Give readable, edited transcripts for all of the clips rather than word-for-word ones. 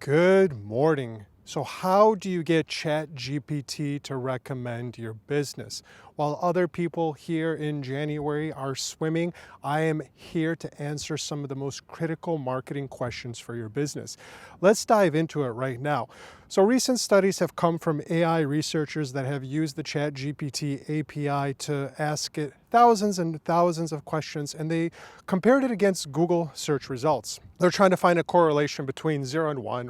Good morning. So how do you get ChatGPT to recommend your business? While other people here in January are swimming, I am here to answer some of the most critical marketing questions for your business. Let's dive into it right now. So recent studies have come from AI researchers that have used the ChatGPT API to ask it thousands and thousands of questions, and they compared it against Google search results. They're trying to find a correlation between 0 and 1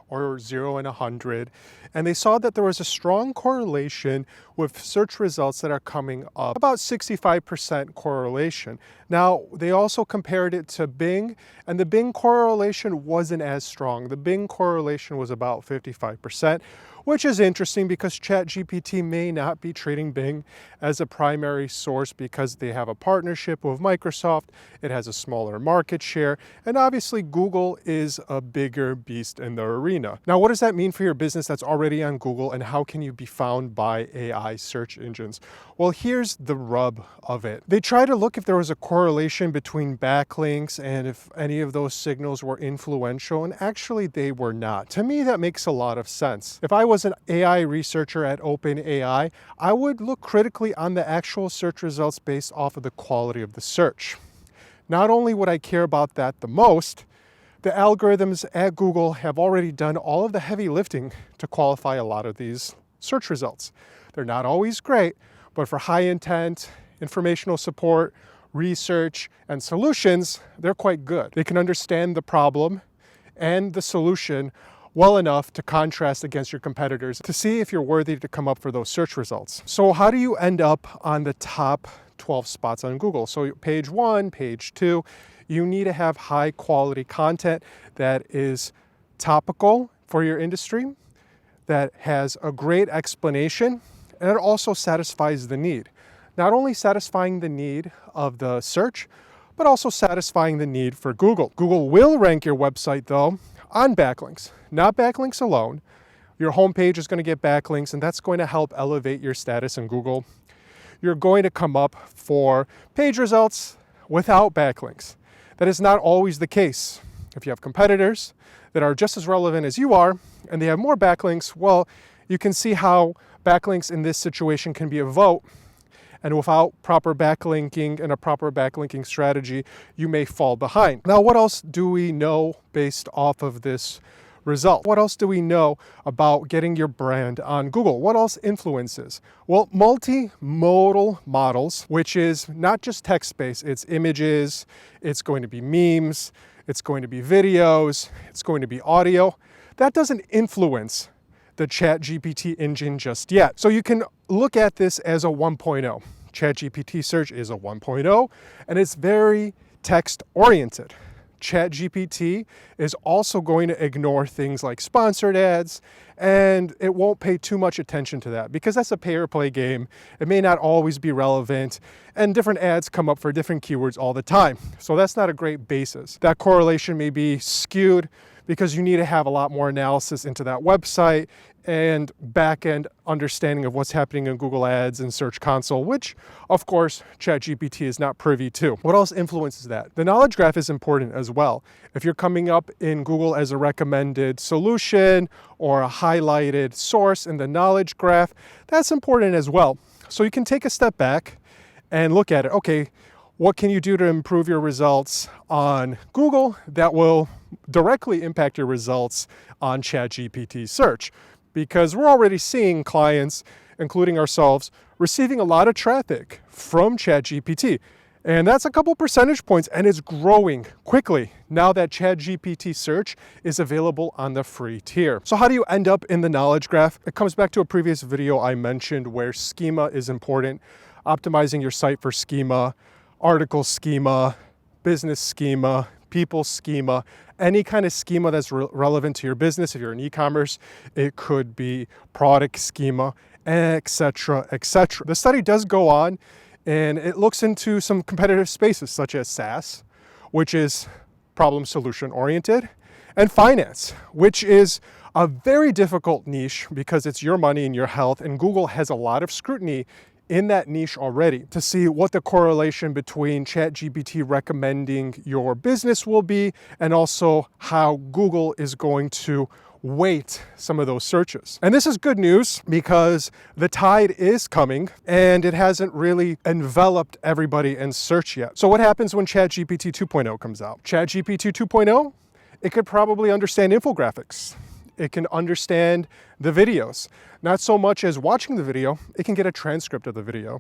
or 0 and 100, and they saw that there was a strong correlation with search results that are coming up, about 65% correlation. Now, they also compared it to Bing, and the Bing correlation wasn't as strong. The Bing correlation was about 55%, which is interesting because ChatGPT may not be treating Bing as a primary source because they have a partnership with Microsoft, it has a smaller market share, and obviously Google is a bigger beast in the arena. Now, what does that mean for your business that's already on Google, and how can you be found by AI search engines? Well, here's the rub of it. They tried to look if there was a correlation between backlinks and if any of those signals were influential, and actually they were not. To me, that makes a lot of sense. If I was an AI researcher at OpenAI, I would look critically on the actual search results based off of the quality of the search. Not only would I care about that the most, the algorithms at Google have already done all of the heavy lifting to qualify a lot of these search results. They're not always great, but for high intent, informational support, research, and solutions, they're quite good. They can understand the problem and the solution well enough to contrast against your competitors to see if you're worthy to come up for those search results. So how do you end up on the top 12 spots on Google? So page 1, page 2, you need to have high quality content that is topical for your industry, that has a great explanation, and it also satisfies the need. Not only satisfying the need of the search, but also satisfying the need for Google. Google will rank your website though on backlinks, not backlinks alone. Your homepage is going to get backlinks, and that's going to help elevate your status in Google. You're going to come up for page results without backlinks. That is not always the case. If you have competitors that are just as relevant as you are, and they have more backlinks, well, you can see how backlinks in this situation can be a vote. And without proper backlinking and a proper backlinking strategy, you may fall behind. Now, what else do we know based off of this result? What else do we know about getting your brand on Google? What else influences? Well, multimodal models, which is not just text-based, it's images, it's going to be memes, it's going to be videos, it's going to be audio. That doesn't influence the ChatGPT engine just yet. So you can look at this as a 1.0. ChatGPT search is a 1.0, and it's very text-oriented. ChatGPT is also going to ignore things like sponsored ads, and it won't pay too much attention to that because that's a pay-or-play game. It may not always be relevant, and different ads come up for different keywords all the time. So that's not a great basis. That correlation may be skewed because you need to have a lot more analysis into that website and back-end understanding of what's happening in Google Ads and Search Console, which, of course, ChatGPT is not privy to. What else influences that? The knowledge graph is important as well. If you're coming up in Google as a recommended solution or a highlighted source in the knowledge graph, that's important as well. So you can take a step back and look at it. Okay, what can you do to improve your results on Google that will directly impact your results on ChatGPT search? Because we're already seeing clients, including ourselves, receiving a lot of traffic from ChatGPT. And that's a couple percentage points, and it's growing quickly now that ChatGPT search is available on the free tier. So how do you end up in the knowledge graph? It comes back to a previous video I mentioned where schema is important, optimizing your site for schema, article schema, business schema, people schema, any kind of schema that's relevant to your business. If you're in e-commerce, it could be product schema, etc., etc. The study does go on, and it looks into some competitive spaces such as SaaS, which is problem solution oriented, and finance, which is a very difficult niche because it's your money and your health, and Google has a lot of scrutiny in that niche already to see what the correlation between ChatGPT recommending your business will be, and also how Google is going to weight some of those searches. And this is good news because the tide is coming and it hasn't really enveloped everybody in search yet. So what happens when ChatGPT 2.0 comes out? ChatGPT 2.0, it could probably understand infographics. It can understand the videos. Not so much as watching the video, it can get a transcript of the video.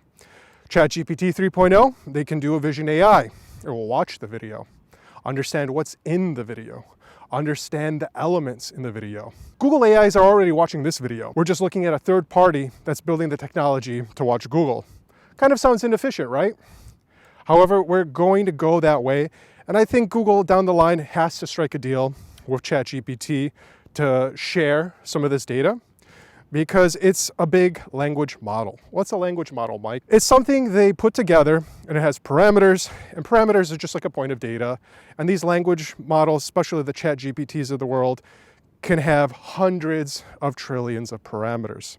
ChatGPT 3.0, they can do a vision AI. It will watch the video, understand what's in the video, understand the elements in the video. Google AIs are already watching this video. We're just looking at a third party that's building the technology to watch Google. Kind of sounds inefficient, right? However, we're going to go that way. And I think Google down the line has to strike a deal with ChatGPT to share some of this data because it's a big language model. What's a language model, Mike? It's something they put together and it has parameters, and parameters are just like a point of data. And these language models, especially the ChatGPTs of the world, can have hundreds of trillions of parameters.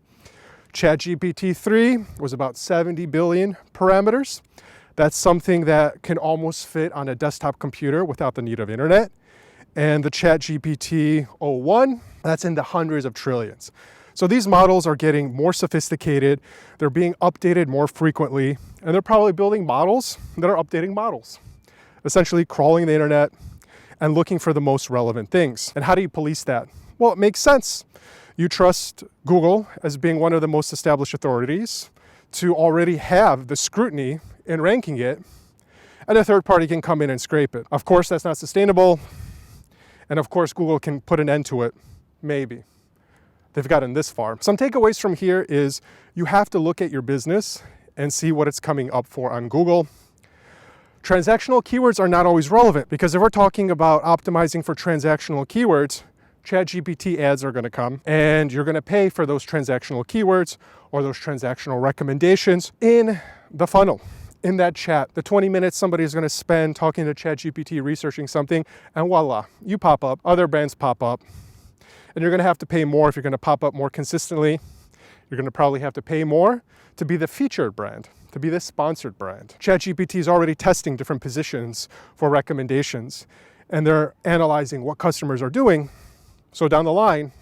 ChatGPT 3 was about 70 billion parameters. That's something that can almost fit on a desktop computer without the need of internet. And the ChatGPT 01, that's in the hundreds of trillions. So these models are getting more sophisticated, they're being updated more frequently, and they're probably building models that are updating models, essentially crawling the internet and looking for the most relevant things. And how do you police that? Well, it makes sense. You trust Google as being one of the most established authorities to already have the scrutiny in ranking it, and a third party can come in and scrape it. Of course, that's not sustainable. And of course, Google can put an end to it, maybe. They've gotten this far. Some takeaways from here is you have to look at your business and see what it's coming up for on Google. Transactional keywords are not always relevant because if we're talking about optimizing for transactional keywords, ChatGPT ads are going to come and you're going to pay for those transactional keywords or those transactional recommendations in the funnel. In that chat, the 20 minutes somebody is going to spend talking to ChatGPT, researching something, and voila, you pop up, other brands pop up, and you're going to have to pay more if you're going to pop up more consistently. You're going to probably have to pay more to be the featured brand, to be the sponsored brand. ChatGPT is already testing different positions for recommendations, and they're analyzing what customers are doing. So down the line,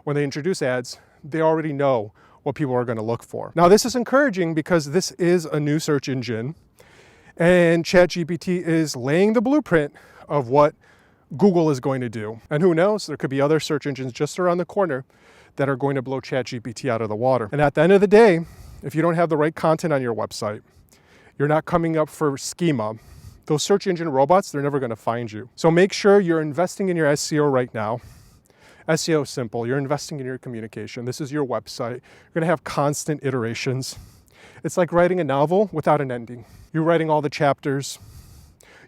when they introduce ads, they already know what people are going to look for. Now, this is encouraging because this is a new search engine, and ChatGPT is laying the blueprint of what Google is going to do. And who knows, there could be other search engines just around the corner that are going to blow ChatGPT out of the water. And at the end of the day, if you don't have the right content on your website, you're not coming up for schema, those search engine robots, they're never going to find you. So make sure you're investing in your SEO right now. SEO is simple. You're investing in your communication. This is your website. You're going to have constant iterations. It's like writing a novel without an ending. You're writing all the chapters.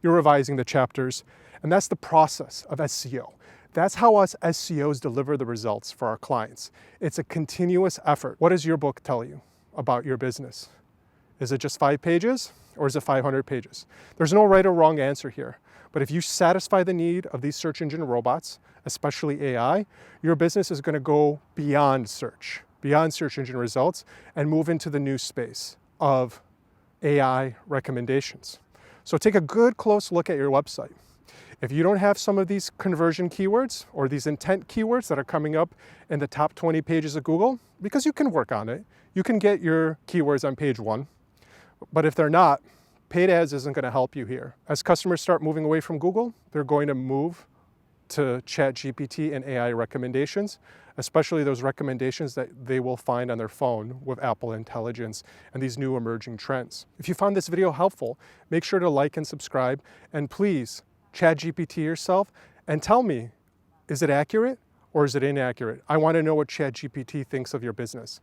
You're revising the chapters. And that's the process of SEO. That's how us SEOs deliver the results for our clients. It's a continuous effort. What does your book tell you about your business? Is it just 5 pages or is it 500 pages? There's no right or wrong answer here. But if you satisfy the need of these search engine robots, especially AI, your business is going to go beyond search engine results, and move into the new space of AI recommendations. So take a good close look at your website. If you don't have some of these conversion keywords or these intent keywords that are coming up in the top 20 pages of Google, because you can work on it, you can get your keywords on page 1. But if they're not, paid ads isn't going to help you here. As customers start moving away from Google, they're going to move to ChatGPT and AI recommendations, especially those recommendations that they will find on their phone with Apple Intelligence and these new emerging trends. If you found this video helpful, make sure to like and subscribe, and please ChatGPT yourself and tell me, is it accurate or is it inaccurate? I want to know what ChatGPT thinks of your business.